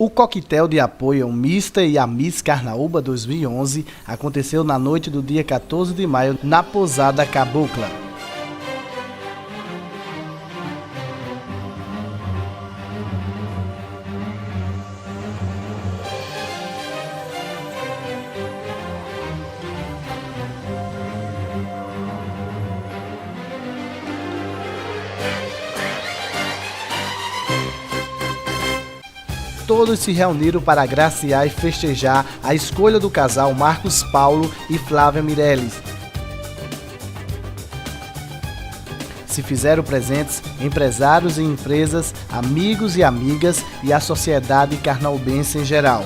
O coquetel de apoio ao Mister e a Miss Carnaúba 2011 aconteceu na noite do dia 14 de maio na Pousada Cabocla. Todos se reuniram para agraciar e festejar a escolha do casal Marcos Paulo e Flávia Mireles. Se fizeram presentes empresários e empresas, amigos e amigas e a sociedade carnaubense em geral.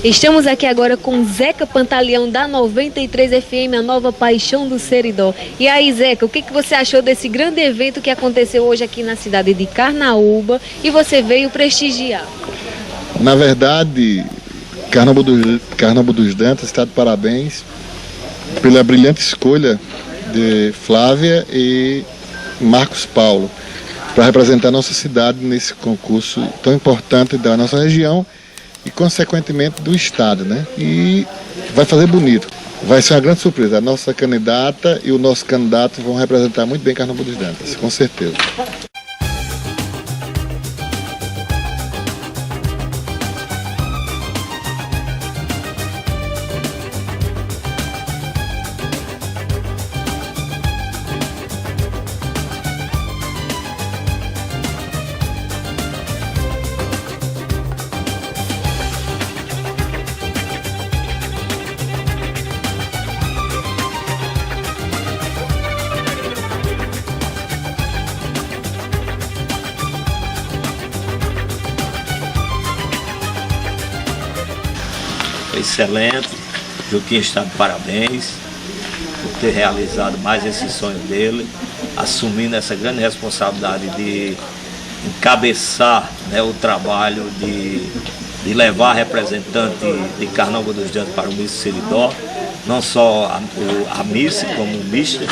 Estamos aqui agora com Zeca Pantaleão da 93 FM, a nova paixão do Seridó. E aí, Zeca, o que você achou desse grande evento que aconteceu hoje aqui na cidade de Carnaúba e você veio prestigiar? Na verdade, Carnaúba dos Dantas está de parabéns pela brilhante escolha de Flávia e Marcos Paulo para representar nossa cidade nesse concurso tão importante da nossa região e, consequentemente, do Estado, né? E vai fazer bonito. Vai ser uma grande surpresa. A nossa candidata e o nosso candidato vão representar muito bem Carnaúba dos Dantas, com certeza. Excelente, Juquinha está de parabéns por ter realizado mais esse sonho dele, assumindo essa grande responsabilidade de encabeçar, né, o trabalho de levar representante de Carnaúba dos Dantas para o Miss Seridó, não só a Miss como o Mister,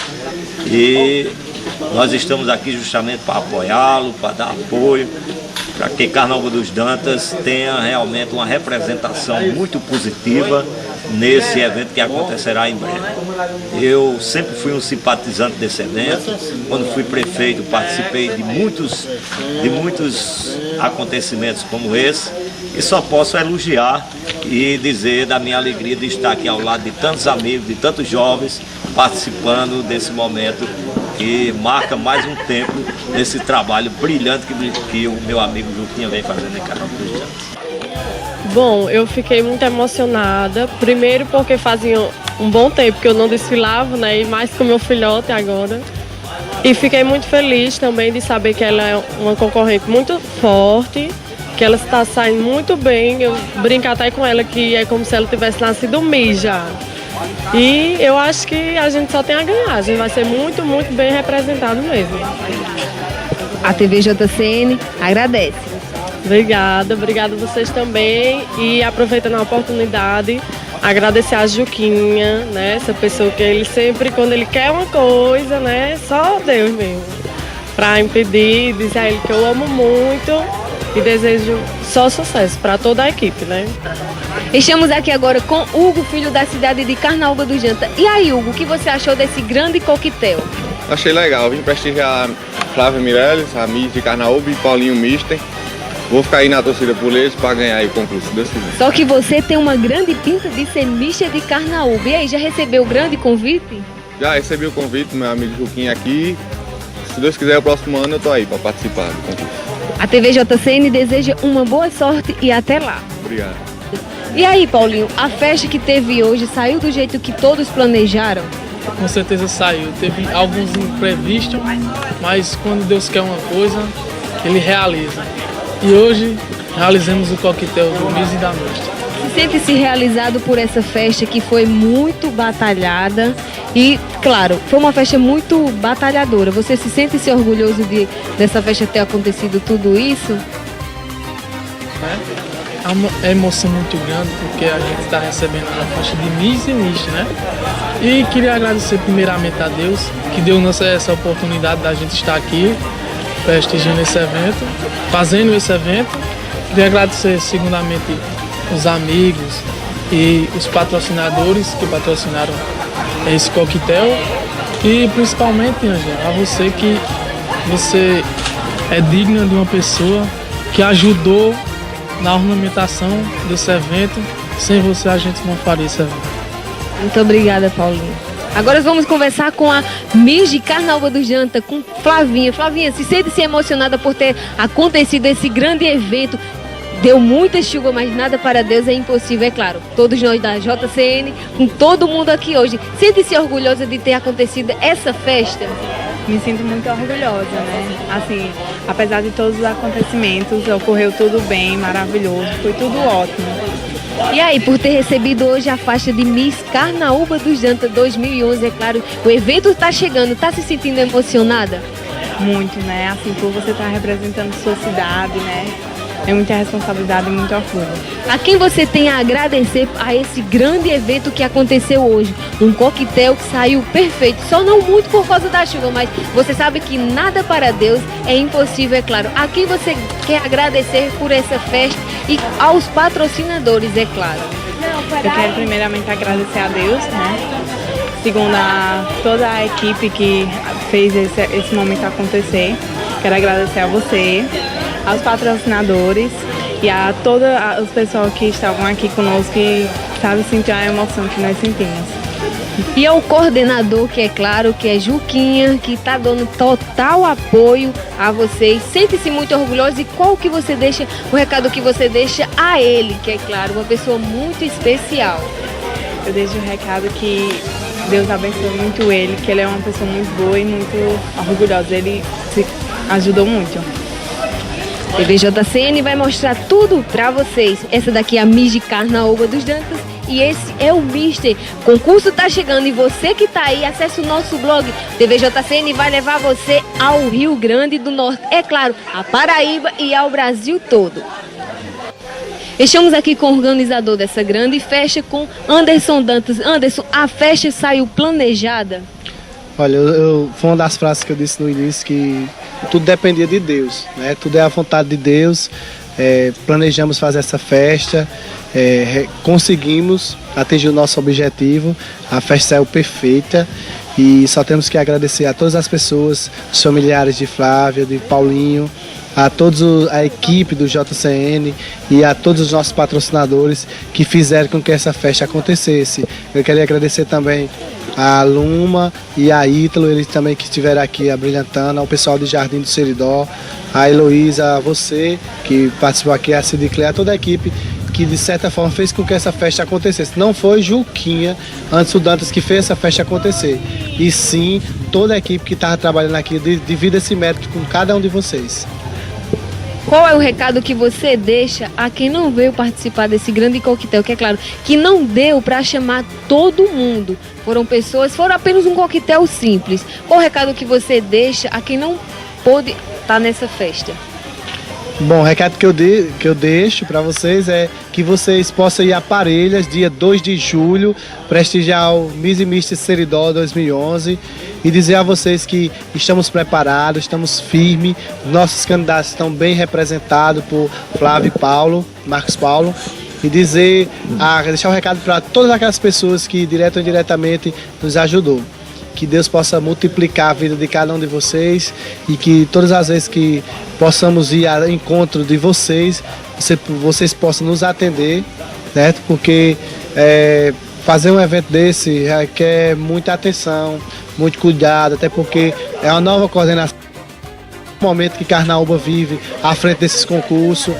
e nós estamos aqui justamente para apoiá-lo, para dar apoio, para que Carnaúba dos Dantas tenha realmente uma representação muito positiva nesse evento que acontecerá em breve. Eu sempre fui um simpatizante desse evento. Quando fui prefeito, participei de muitos acontecimentos como esse, e só posso elogiar e dizer da minha alegria de estar aqui ao lado de tantos amigos, de tantos jovens, participando desse momento que marca mais um tempo desse trabalho brilhante que o meu amigo Juquinha vem fazendo em Carnaúba dos Dantas. Bom, eu fiquei muito emocionada, primeiro porque fazia um bom tempo que eu não desfilava, né, e mais com meu filhote agora. E fiquei muito feliz também de saber que ela é uma concorrente muito forte, que ela está saindo muito bem. Eu brinco até com ela que é como se ela tivesse nascido Miss já. E eu acho que a gente só tem a ganhar, a gente vai ser muito, muito bem representado mesmo. A TV JCN agradece. Obrigada a vocês também, e aproveitando a oportunidade, agradecer a Juquinha, né, essa pessoa que ele sempre, quando ele quer uma coisa, né, só Deus mesmo, para impedir, dizer a ele que eu amo muito e desejo só sucesso para toda a equipe, né. Estamos aqui agora com Hugo, filho da cidade de Carnaúba dos Dantas. E aí, Hugo, o que você achou desse grande coquetel? Achei legal, vim prestigiar Flávia Mireles, a Miss de Carnaúba, e Paulinho Mister. Vou ficar aí na torcida por eles para ganhar aí o concurso, se Deus quiser. Só que você tem uma grande pinta de ser Mister de Carnaúba. E aí, já recebeu o grande convite? Já recebi o convite do meu amigo Juquinha aqui. Se Deus quiser, o próximo ano eu tô aí para participar do concurso. A TV JCN deseja uma boa sorte e até lá. Obrigado. E aí, Paulinho, a festa que teve hoje saiu do jeito que todos planejaram? Com certeza saiu. Teve alguns imprevistos, mas quando Deus quer uma coisa, Ele realiza. E hoje realizamos o coquetel do Miss e da Mister. Sente-se realizado por essa festa que foi muito batalhada e, claro, foi uma festa muito batalhadora. Você se sente-se orgulhoso dessa festa ter acontecido tudo isso? né? É uma emoção muito grande porque a gente está recebendo a faixa de Miss e Miss, né? E queria agradecer primeiramente a Deus que deu essa oportunidade da gente estar aqui prestigiando esse evento, fazendo esse evento. Queria agradecer segundamente os amigos e os patrocinadores que patrocinaram esse coquetel e principalmente, Ângela, a você que você é digna de uma pessoa que ajudou na ornamentação desse evento. Sem você a gente não faria esse evento. Muito obrigada, Paulinho. Agora vamos conversar com a Miss de Carnaúba do Janta, com Flavinha. Flavinha, se sente-se emocionada por ter acontecido esse grande evento. Deu muita chuva, mas nada para Deus é impossível, é claro. Todos nós da JCN, com todo mundo aqui hoje, sente-se orgulhosa de ter acontecido essa festa? Me sinto muito orgulhosa, né? Assim, apesar de todos os acontecimentos, ocorreu tudo bem, maravilhoso, foi tudo ótimo. E aí, por ter recebido hoje a faixa de Miss Carnaúba do Janta 2011, é claro, o evento está chegando, está se sentindo emocionada? Muito, né? Assim, por você estar representando sua cidade, né? É muita responsabilidade e muito orgulho. A quem você tem a agradecer a esse grande evento que aconteceu hoje? Um coquetel que saiu perfeito, só não muito por causa da chuva, mas você sabe que nada para Deus é impossível, é claro. A quem você quer agradecer por essa festa e aos patrocinadores, é claro? Eu quero primeiramente agradecer a Deus, né? Segundo toda a equipe que fez esse momento acontecer. Quero agradecer a você, aos patrocinadores e a todos os pessoal que estavam aqui conosco e sabe sentir a emoção que nós sentimos. E ao coordenador, que é claro, que é Juquinha, que está dando total apoio a vocês. Sente-se muito orgulhoso e qual que você deixa, o recado que você deixa a ele, que é claro, uma pessoa muito especial. Eu deixo o recado que Deus abençoe muito ele, que ele é uma pessoa muito boa e muito orgulhosa. Ele se ajudou muito. TV JCN vai mostrar tudo pra vocês. Essa daqui é a Miss de Carnaúba dos Jantas e esse é o Mister. O concurso tá chegando e você que tá aí, acesse o nosso blog. TV JCN vai levar você ao Rio Grande do Norte, é claro, a Paraíba e ao Brasil todo. Estamos aqui com o organizador dessa grande festa, com Anderson Dantas. Anderson, a festa saiu planejada? Olha, foi uma das frases que eu disse no início, que tudo dependia de Deus, né? Tudo é a vontade de Deus. Planejamos fazer essa festa, conseguimos atingir o nosso objetivo, a festa saiu perfeita e só temos que agradecer a todas as pessoas, os familiares de Flávia, de Paulinho, a toda a equipe do JCN e a todos os nossos patrocinadores que fizeram com que essa festa acontecesse. Eu queria agradecer também a Luma e a Ítalo, eles também que estiveram aqui abrilhantando, ao pessoal do Jardim do Seridó, a Heloísa, a você que participou aqui, a Cidiclé, a toda a equipe que de certa forma fez com que essa festa acontecesse. Não foi Juquinha, antes o Dantas, que fez essa festa acontecer, e sim toda a equipe que estava trabalhando aqui, devido a esse mérito com cada um de vocês. Qual é o recado que você deixa a quem não veio participar desse grande coquetel? Que é claro, que não deu para chamar todo mundo. Foram apenas um coquetel simples. Qual o recado que você deixa a quem não pôde estar nessa festa? Bom, o recado que eu deixo para vocês é que vocês possam ir a Parelhas, dia 2 de julho, prestigiar o Miss e Mister Seridó 2011 e dizer a vocês que estamos preparados, estamos firmes, nossos candidatos estão bem representados por Flávio e Paulo, Marcos Paulo, e deixar um recado para todas aquelas pessoas que direto ou indiretamente nos ajudou. Que Deus possa multiplicar a vida de cada um de vocês e que todas as vezes que possamos ir ao encontro de vocês, vocês possam nos atender, certo? Porque fazer um evento desse requer muita atenção, muito cuidado, até porque é uma nova coordenação. No momento que Carnaúba vive à frente desses concursos,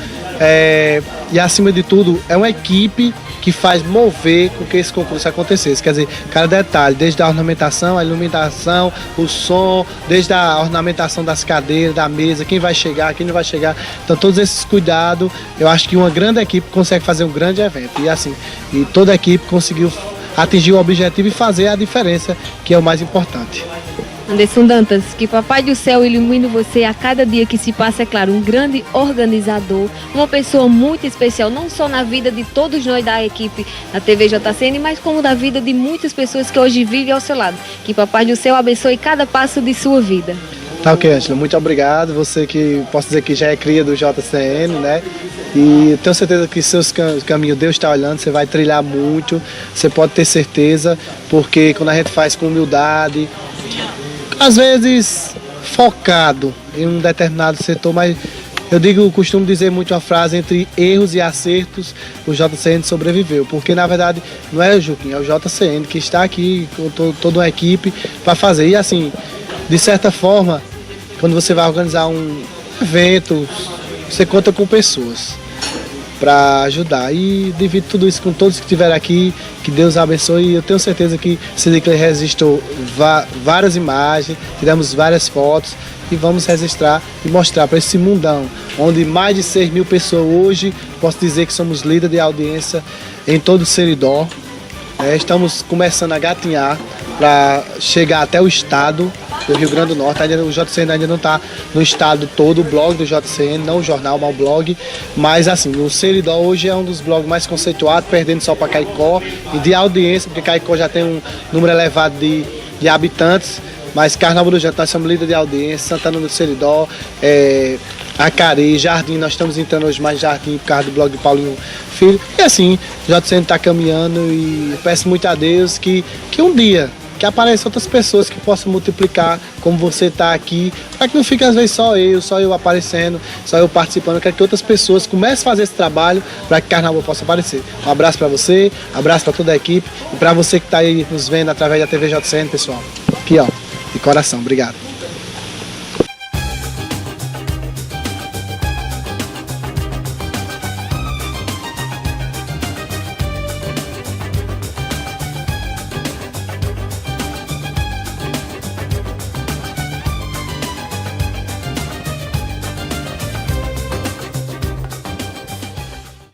e acima de tudo é uma equipe que faz mover com que esse concurso acontecesse. Quer dizer, cada detalhe, desde a ornamentação, a iluminação, o som, desde a ornamentação das cadeiras, da mesa, quem vai chegar, quem não vai chegar. Então todos esses cuidados, eu acho que uma grande equipe consegue fazer um grande evento. E toda a equipe conseguiu atingir o objetivo e fazer a diferença, que é o mais importante. Anderson Dantas, que Papai do Céu ilumine você a cada dia que se passa, é claro, um grande organizador, uma pessoa muito especial, não só na vida de todos nós da equipe da TV JCN, mas como da vida de muitas pessoas que hoje vivem ao seu lado. Que Papai do Céu abençoe cada passo de sua vida. Tá ok, Ângela, muito obrigado. Você que posso dizer que já é cria do JCN, né? E tenho certeza que seus caminhos, Deus está olhando, você vai trilhar muito, você pode ter certeza, porque quando a gente faz com humildade, às vezes focado em um determinado setor, mas eu costumo dizer muito uma frase: entre erros e acertos, o JCN sobreviveu. Porque na verdade não é o Juquinha, é o JCN que está aqui com toda uma equipe para fazer. E assim, de certa forma, quando você vai organizar um evento, você conta com pessoas para ajudar. E devido tudo isso com todos que estiveram aqui, que Deus abençoe. E eu tenho certeza que Cidicler registrou várias imagens, tiramos várias fotos e vamos registrar e mostrar para esse mundão, onde mais de 6 mil pessoas hoje, posso dizer que somos líder de audiência em todo o Seridó. Estamos começando a gatinhar para chegar até o estado do Rio Grande do Norte. O JCN ainda não está no estado todo, o blog do JCN, não o jornal, mas o blog. Mas assim, o Seridó hoje é um dos blogs mais conceituados, perdendo só para Caicó, e de audiência, porque Caicó já tem um número elevado de habitantes. Mas Carnaúba dos Dentos, nós somos líder de audiência, Santana do Seridó, Acari, Jardim, nós estamos entrando hoje mais Jardim por causa do blog de Paulinho Filho. E assim, o JCN está caminhando, e peço muito a Deus que um dia que apareçam outras pessoas que possam multiplicar como você está aqui, para que não fique às vezes só eu aparecendo, só eu participando. Eu quero que outras pessoas comecem a fazer esse trabalho para que Carnaúba possa aparecer. Um abraço para você, abraço para toda a equipe e para você que está aí nos vendo através da TV JCN, pessoal. Aqui ó, de coração, obrigado.